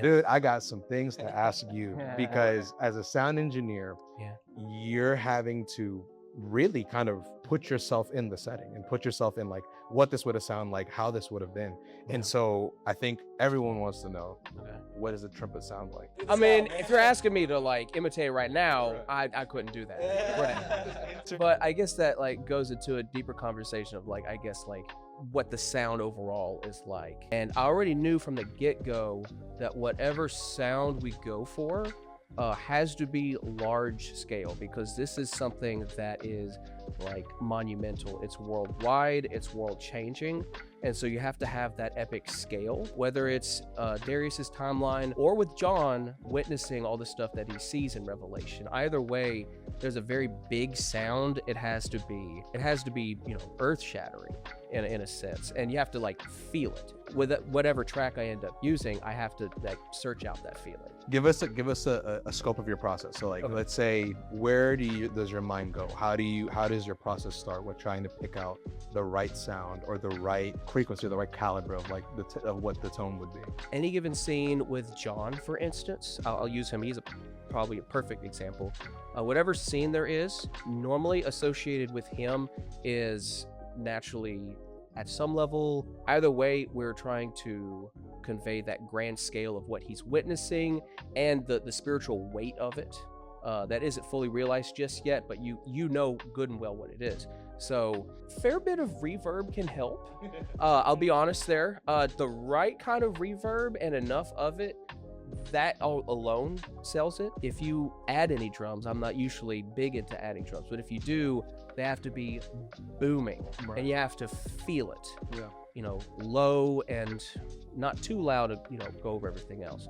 Dude, I got some things to ask you because as a sound engineer, you're having to really kind of put yourself in the setting and put yourself in like what this would have sounded like, how this would have been. And so I think everyone wants to know, what does a trumpet sound like? I mean, if you're asking me to like imitate right now, I couldn't do that. Right. But I guess that like goes into a deeper conversation of like, I guess like what the sound overall is like. And I already knew from the get-go that whatever sound we go for has to be large scale, because this is something that is like monumental. It's worldwide, it's world changing. And so you have to have that epic scale, whether it's Darius's timeline or with John witnessing all the stuff that he sees in Revelation. Either way, there's a very big sound. It has to be, you know, earth shattering in a sense. And you have to like feel it. With whatever track I end up using, I have to like search out that feeling. Give us a scope of your process. So like, let's say, where does your mind go? How does your process start with trying to pick out the right sound or the right frequency or the right caliber of like of what the tone would be? Any given scene with John, for instance, I'll use him. He's probably a perfect example. Whatever scene there is, normally associated with him is naturally at some level. Either way, we're trying to convey that grand scale of what he's witnessing and the spiritual weight of it. That isn't fully realized just yet, but you know good and well what it is. So fair bit of reverb can help. I'll be honest there. The right kind of reverb and enough of it, that alone sells it. If you add any drums, I'm not usually big into adding drums, but if you do, they have to be booming, and you have to feel it. You know, low and not too loud to, you know, go over everything else.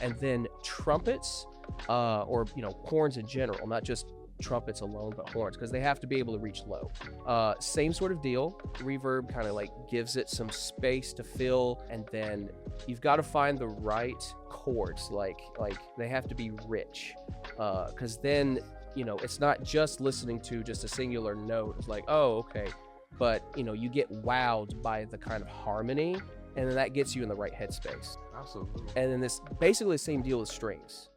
And then trumpets, or, you know, horns in general, not just trumpets alone, but horns, because they have to be able to reach low. Same sort of deal. Reverb kind of like gives it some space to fill, and then you've got to find the right chords. Like they have to be rich, because then, you know, it's not just listening to just a singular note. It's like, oh, okay, but you know, you get wowed by the kind of harmony, and then that gets you in the right headspace. Absolutely. And then this basically the same deal with strings.